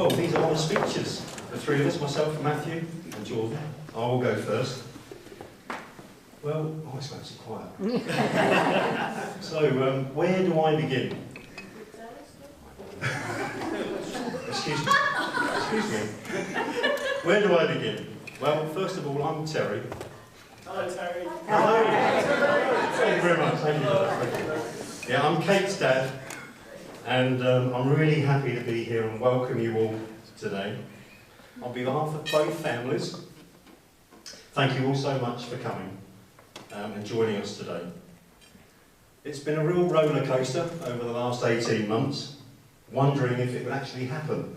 Well, these are our speeches. The three of us, myself, Matthew and Jordan. I will go first. Well, oh, it's going to be quiet. So, where do I begin? Excuse me. Where do I begin? Well, first of all, I'm Terry. Hello, Terry. Hello. Thank you very much. Thank you. Yeah, I'm Kate's dad, and I'm really happy to be here and welcome you all today. On behalf of both families, thank you all so much for coming and joining us today. It's been a real roller coaster over the last 18 months, wondering if it would actually happen,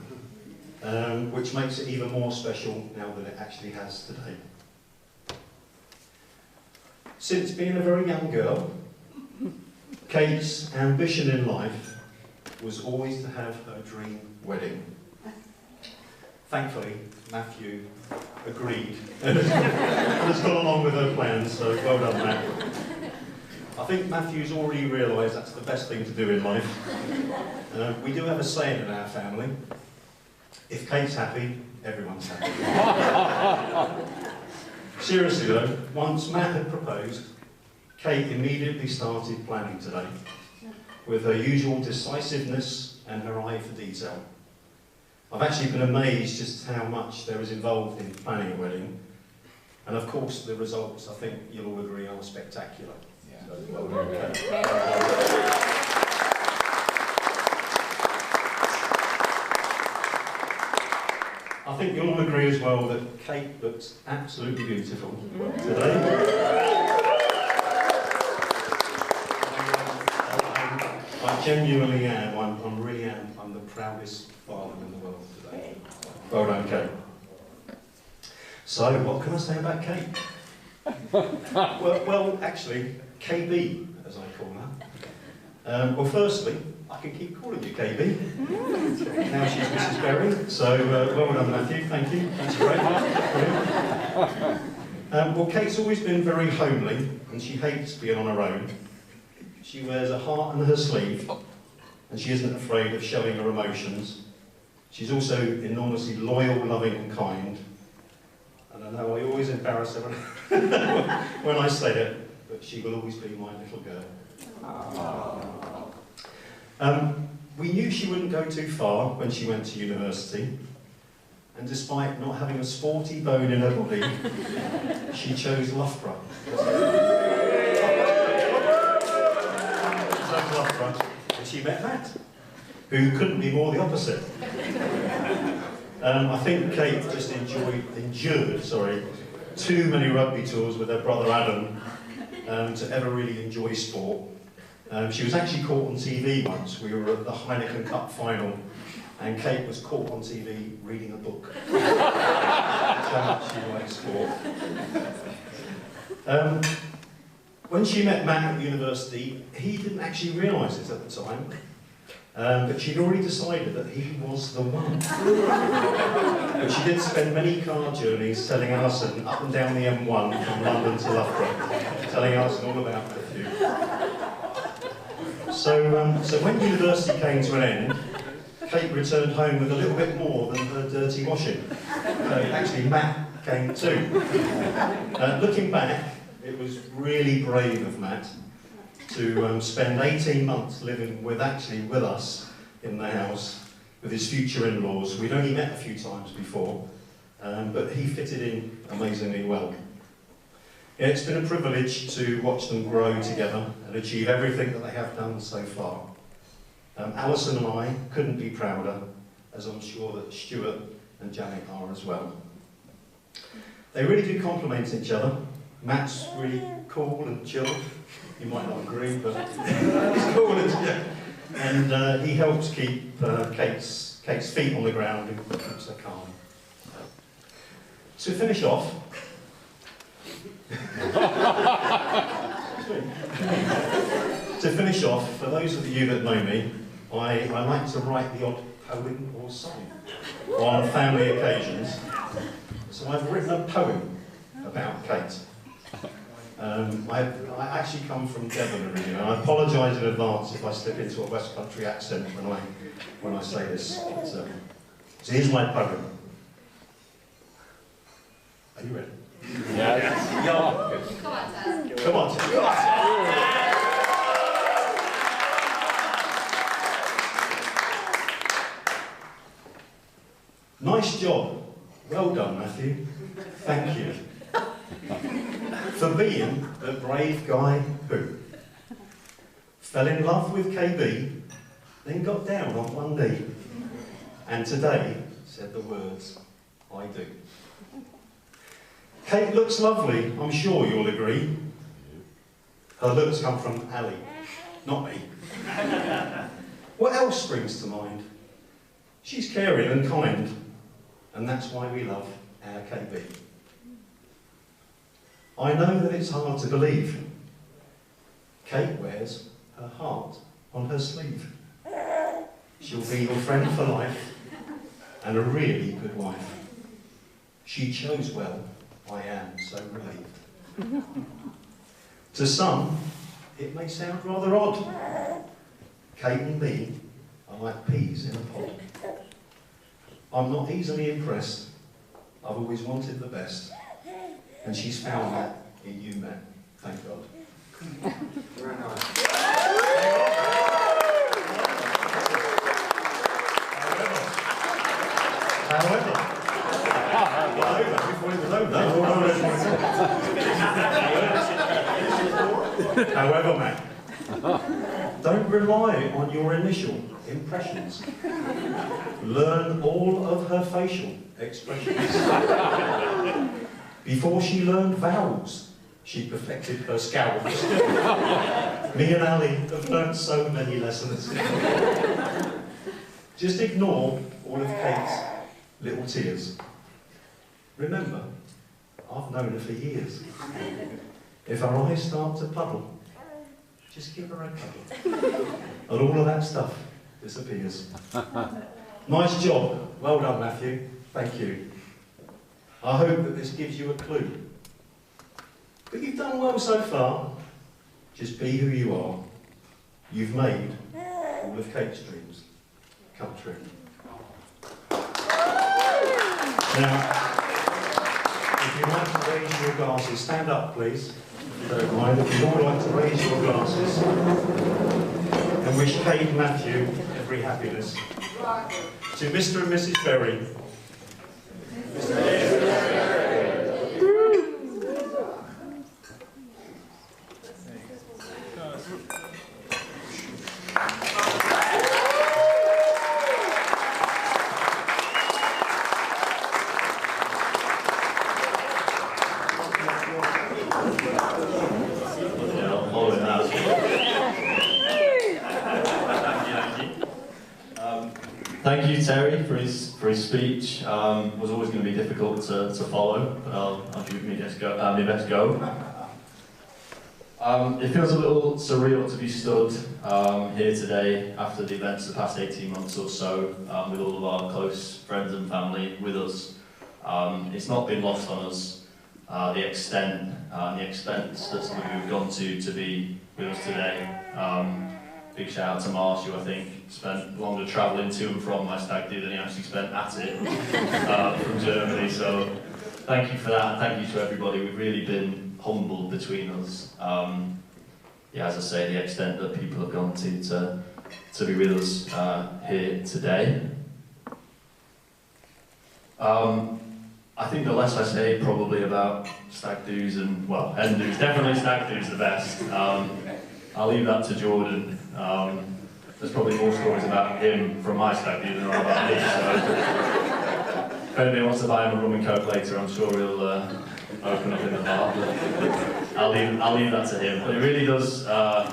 which makes it even more special now that it actually has today. Since being a very young girl, Kate's ambition in life was always to have her dream wedding. Thankfully, Matthew agreed and has gone along with her plans, so well done, Matt. I think Matthew's already realised that's the best thing to do in life. We do have a saying in our family: if Kate's happy, everyone's happy. Seriously though, once Matt had proposed, Kate immediately started planning today, with her usual decisiveness and her eye for detail. I've actually been amazed just how much there is involved in planning a wedding, and of course the results, I think you'll all agree, are spectacular. Yeah. So, well done, Kate. I think you'll all agree as well that Kate looks absolutely beautiful today. I genuinely am, I'm the proudest father in the world today. Well done, Kate. So, what can I say about Kate? well, actually, KB, as I call her. Well, firstly, I can keep calling you KB. Now she's Mrs. Berry, so well done, Matthew, thank you. That's great. Well, Kate's always been very homely, and she hates being on her own. She wears a heart on her sleeve, and she isn't afraid of showing her emotions. She's also enormously loyal, loving and kind. And I know I always embarrass her when I say it, but she will always be my little girl. We knew she wouldn't go too far when she went to university, and despite not having a sporty bone in her body, she chose Loughborough. And she met Matt, who couldn't be more the opposite. I think Kate just endured too many rugby tours with her brother Adam to ever really enjoy sport. She was actually caught on TV once. We were at the Heineken Cup final, and Kate was caught on TV reading a book. That's how much she likes sport. When she met Matt at university, he didn't actually realise it at the time, but she'd already decided that he was the one. But she did spend many car journeys telling Alison up and down the M1 from London to Loughborough, telling Alison all about perfume. So when university came to an end, Kate returned home with a little bit more than her dirty washing. Actually, Matt came too. Looking back, it was really brave of Matt to spend 18 months living with us in the house with his future in-laws. We'd only met a few times before, but he fitted in amazingly well. Yeah, it's been a privilege to watch them grow together and achieve everything that they have done so far. Alison and I couldn't be prouder, as I'm sure that Stuart and Janet are as well. They really do complement each other. Matt's really cool and chill. You might not agree, but he's cool and chill. And he helps keep Kate's feet on the ground and keeps her calm. To finish off, for those of you that know me, I like to write the odd poem or song on family occasions. So I've written a poem about Kate. I actually come from Devon originally, and I apologise in advance if I slip into a West Country accent when I say this. So here's my poem. Are you ready? Yes. Yeah. Come on, Taz. Come on, Tim. Nice job. Well done, Matthew. Thank you. For being the brave guy who fell in love with KB, then got down on one knee, and today said the words, I do. Kate looks lovely, I'm sure you'll agree. Her looks come from Ali, not me. What else springs to mind? She's caring and kind, and that's why we love our KB. I know that it's hard to believe. Kate wears her heart on her sleeve. She'll be your friend for life, and a really good wife. She chose well, I am so relieved. To some, it may sound rather odd. Kate and me are like peas in a pod. I'm not easily impressed. I've always wanted the best. And she's found that in you, man. Thank God. Very nice. However, before it was over. However, man, don't rely on your initial impressions. Learn all of her facial expressions. Before she learned vowels, she perfected her scowls. Me and Ali have learned so many lessons. Just ignore all of Kate's little tears. Remember, I've known her for years. If her eyes start to puddle, just give her a cuddle. And all of that stuff disappears. Nice job. Well done, Matthew. Thank you. I hope that this gives you a clue. But you've done well so far. Just be who you are. You've made all of Kate's dreams come true. Now, if you'd like to raise your glasses, stand up please, if you don't mind. If you'd all like to raise your glasses and wish Kate and Matthew every happiness. To Mr. and Mrs. Berry. Thank you, Terry, for his speech. Was always going to be difficult to follow, but I'll give my best go. It feels a little surreal to be stood here today after the events of the past 18 months or so, with all of our close friends and family with us. It's not been lost on us the extent and the expense that some of you have gone to be with us today. Big shout out to Marsh, who I think spent longer travelling to and from my stag do than he actually spent at it from Germany. So thank you for that, and thank you to everybody. We've really been humbled between us. Yeah, as I say, the extent that people have gone to be with us here today. I think the less I say probably about stag do's and, well, hen do's, definitely stag do's the best. I'll leave that to Jordan. There's probably more stories about him from my stag do than there are about me, so if anybody wants to buy him a rum and coke later, I'm sure he'll open up in the heart. I'll leave that to him. But it really does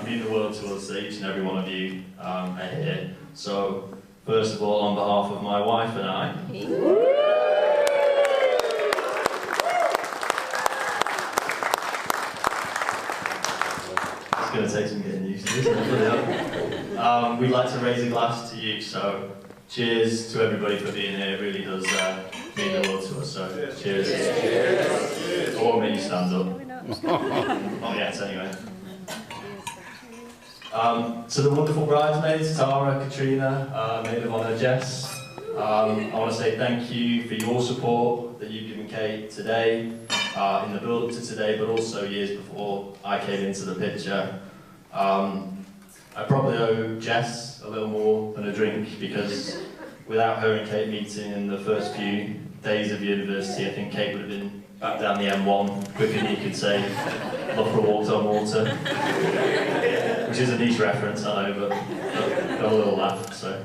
mean the world to us that each and every one of you are here. So, first of all, on behalf of my wife and I, it's going to take some getting used to, isn't it? We'd like to raise a glass to you, so cheers to everybody for being here. It really does mean the world to us, so cheers. Cheers. Or make you stand up. Not yet, anyway. To the wonderful bridesmaids, Tara, Katrina, maid of honour, Jess, I want to say thank you for your support that you've given Kate today, in the build-up to today, but also years before I came into the picture. I probably owe Jess a little more than a drink, because without her and Kate meeting in the first few days of university, I think Kate would have been back down the M1 quicker than you could say Loughborough walked on water. Which is a niche reference, I know, but got a little laugh, so.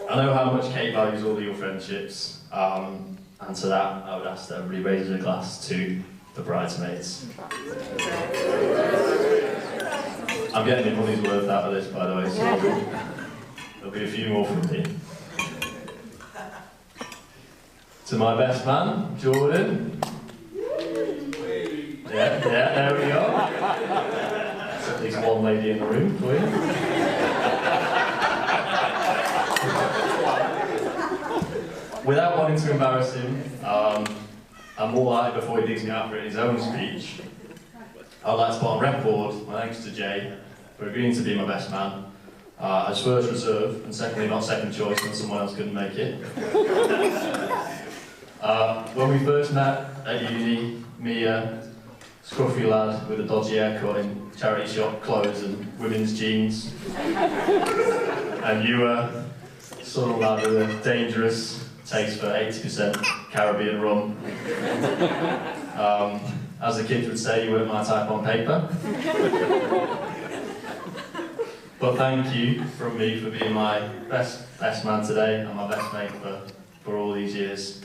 I know how much Kate values all of your friendships, and to that I would ask that everybody raises a glass to the bridesmaids. I'm getting my money's worth out of this, by the way, so there'll be a few more from me. To my best man, Jordan. Yeah, there we go. There's at least one lady in the room for you. Without wanting to embarrass him, and more likely before he digs me out for it in his own speech, I would like to put on record my thanks to Jay for agreeing to be my best man, as first reserve, and secondly not second choice when someone else couldn't make it. When we first met at uni, me, scruffy lad with a dodgy haircut in charity shop clothes and women's jeans, and you were sort lad with a dangerous taste for 80% Caribbean rum. As the kids would say, you weren't my type on paper. But thank you from me for being my best man today and my best mate for all these years.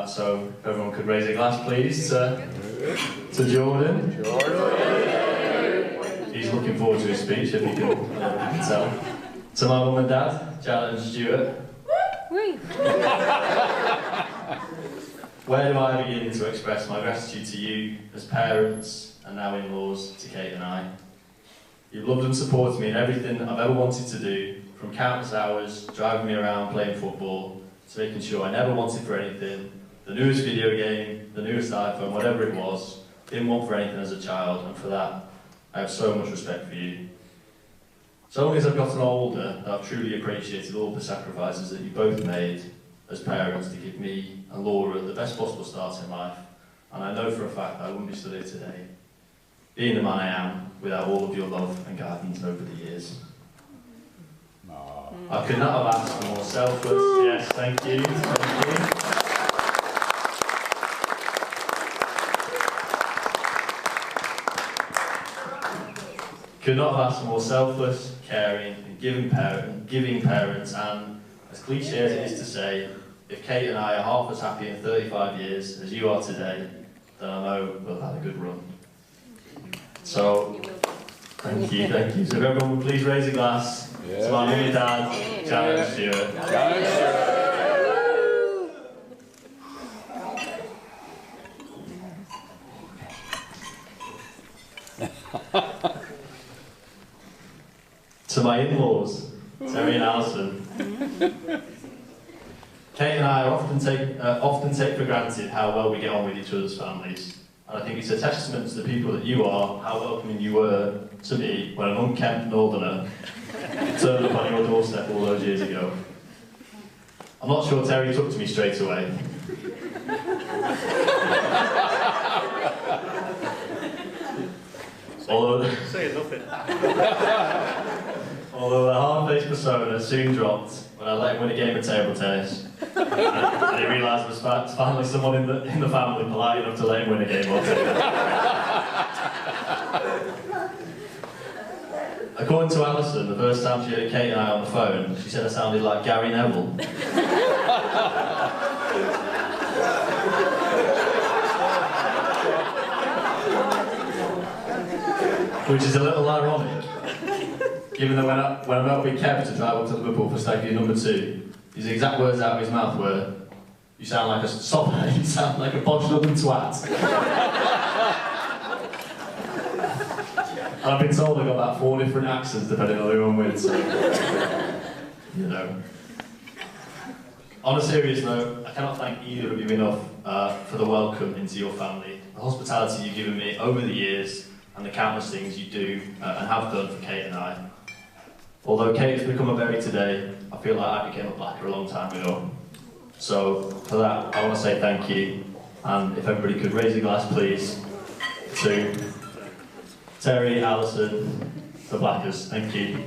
So if everyone could raise a glass, please, to Jordan. He's looking forward to his speech, if you can tell. To my mum and dad, Janet and Stuart. Where do I begin to express my gratitude to you as parents and now in-laws to Kate and I? You've loved and supported me in everything I've ever wanted to do, from countless hours driving me around playing football, to making sure I never wanted for anything, the newest video game, the newest iPhone, whatever it was, didn't want for anything as a child, and for that, I have so much respect for you. So only as I've gotten older, that I've truly appreciated all the sacrifices that you both made as parents to give me and Laura the best possible start in life, and I know for a fact that I wouldn't be stood here today, being the man I am, without all of your love and guidance over the years. I could not have asked for more selfless. Yes, thank you. Thank you. Could not have asked for more selfless, caring, and giving parents, and as cliche as it is to say, if Kate and I are half as happy in 35 years as you are today, then I know we'll have a good run. So, thank you. So if everyone would please raise a glass to my mum and dad, Janet and Stuart. To my in-laws, Terry and Alison. Kate and I often take for granted how well we get on with each other's families. And I think it's a testament to the people that you are, how welcoming you were to me when an unkempt northerner turned up on your doorstep all those years ago. I'm not sure Terry took to me straight away. Although the hard-faced persona soon dropped when I let him win a game of table tennis, and he realised there was finally someone in the family polite enough to let him win a game or two. According to Alison, the first time she heard Kate and I on the phone, she said I sounded like Gary Neville. Which is a little ironic, given that when I met with Kev to drive up to Liverpool for stag number 2, his exact words out of his mouth were, "You sound like a sovereign, you sound like a bodged up twat." And I've been told I've got about 4 different accents depending on who I'm with, so, you know. On a serious note, I cannot thank either of you enough for the welcome into your family, the hospitality you've given me over the years, and the countless things you do and have done for Kate and I. Although Kate's become a Berry today, I feel like I became a Blacker a long time ago. So for that, I want to say thank you, and if everybody could raise a glass, please, to Terry, Alison, the Blackers. Thank you.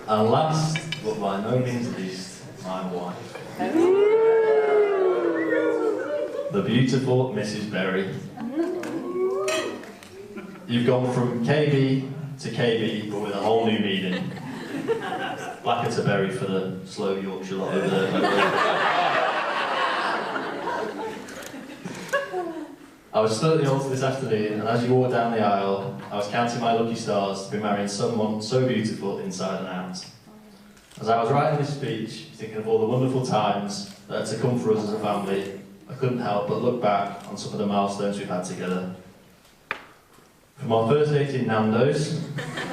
And last, but by no means least, my wife. The beautiful Mrs. Berry. You've gone from KB to KB, but with a whole new meaning. Blacker to Berry for the slow Yorkshire lot over there. I was stood at the altar this afternoon, and as you walked down the aisle, I was counting my lucky stars to be marrying someone so beautiful inside and out. As I was writing this speech, thinking of all the wonderful times that are to come for us as a family, I couldn't help but look back on some of the milestones we've had together. From our first date in Nando's,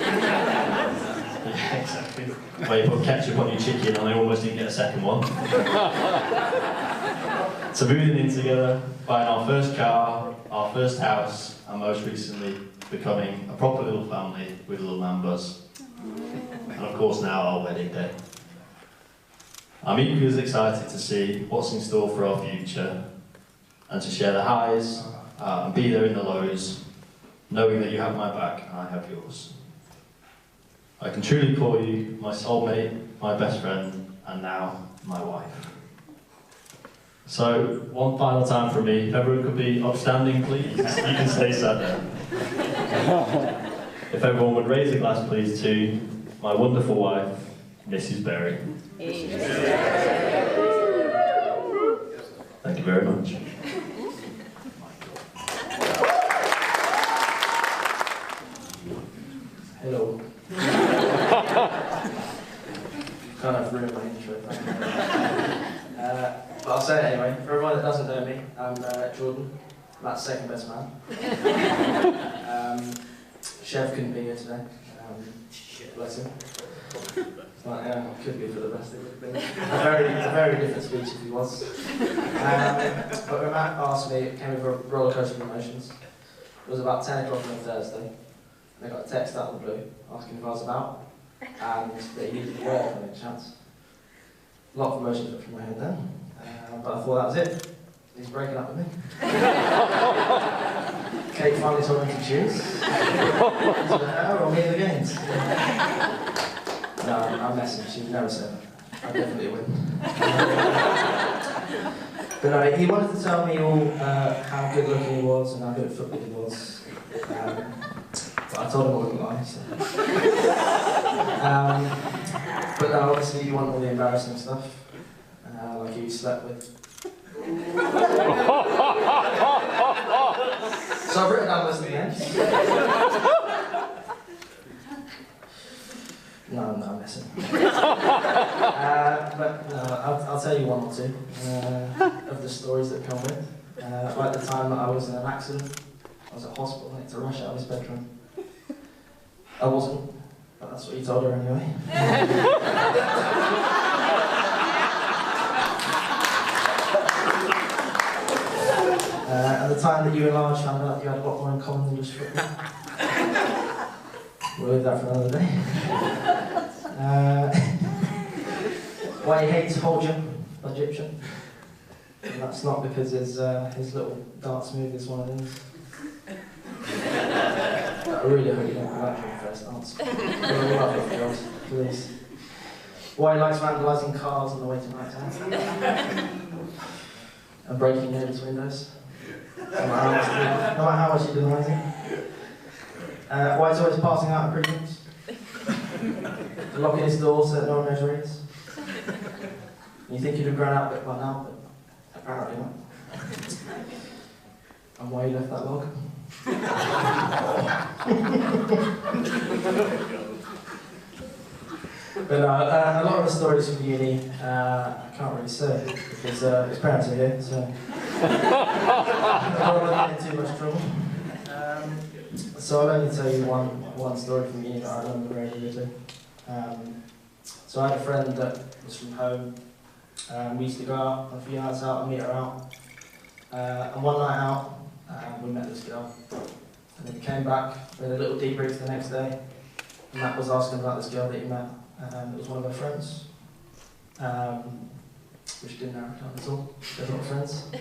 yeah, exactly, where you put ketchup on your chicken and I almost didn't get a second one, to moving in together, buying our first car, our first house, and most recently becoming a proper little family with a little man buzz. And of course now our wedding day. I'm equally as excited to see what's in store for our future and to share the highs and be there in the lows, knowing that you have my back and I have yours. I can truly call you my soulmate, my best friend, and now my wife. So, one final time from me, if everyone could be upstanding, please. You can stay sat there. If everyone would raise a glass, please, to my wonderful wife, Mrs. Berry. Thank you very much. Hello. Kind of ruined my intro. But I'll say it anyway. For everyone that doesn't know me, I'm Jordan, Matt's second best man. Chef couldn't be here today. Bless him. But yeah, could be for the best. It would have been a very different speech if he was. But when Matt asked me, it came with a roller coaster of emotions. It was about 10 o'clock on a Thursday. And I got a text out of the blue asking if I was about, and that he needed work on any chance. A lot of emotions went through my head then, but I thought that was it. He's breaking up with me. Kate finally told me to choose. Or me in the games. No, I'm messing. She would never say that. I'd definitely win. But no, he wanted to tell me all how good looking he was and how good at football he was. But I told him I wouldn't lie. So. But no, obviously you want all the embarrassing stuff, like who you slept with. So I've written down a list of names. No, I'm messing. But no, I'll tell you one or two of the stories that come with. Like the time that I was in an accident, I was at hospital and I had to rush out of his bedroom. I wasn't, but that's what you told her anyway. And the time that you and Lars found out you had a lot more in common than just football. We'll leave that for another day. Why he hates Holger, Egyptian. And that's not because his little dance move is one of these. I really hope you don't go back for the first dance. I love it, girls, please. Why he likes vandalising cars on the way to night time. And breaking neighbours' windows. No matter how much he denies it. Why he's always passing out at Christmas. Locking his door so that no one knows where he is. You think you'd have grown out a bit by now, but apparently not. And why you left that log. But a lot of the stories from uni, I can't really say, because his parents are here, so I don't want to get in too much trouble. So I'll only tell you one story from uni that I remember very vividly. So I had a friend that was from home. We used to go out on a few nights out and meet her out. And one night out, we met this girl. And then we came back, we had a little debrief the next day. And Matt was asking about this girl that he met. It was one of her friends. Which didn't narrow it down at all. They're not friends. We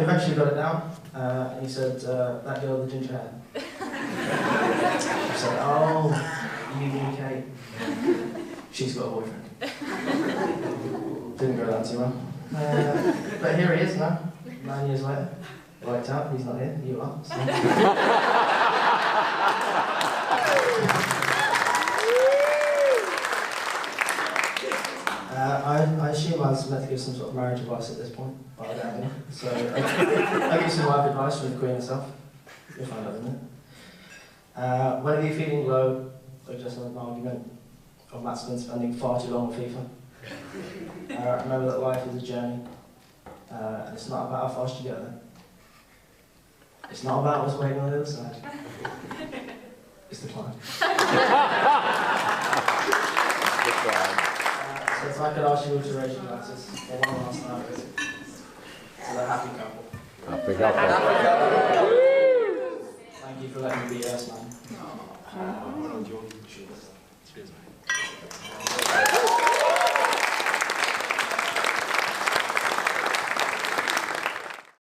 eventually got it down. And he said, that girl with the ginger hair. I said, oh, you mean Kate? She's got a boyfriend. Didn't go that too well. But here he is now, 9 years later. Worked out, he's not here, you are. So. I assume I was meant to give some sort of marriage advice at this point, but I don't have any. So I'll give some life advice from the Queen herself. You'll find out in a minute. Whenever you're feeling low, or just had an argument, or Matt's been spending far too long with FIFA, remember that life is a journey, and it's not about how fast you get there. It's not about what's waiting on the other side. It's the climb. So if I could ask you all to raise your glasses for one last time to the happy couple. Happy couple. Thank you for letting me be yes man.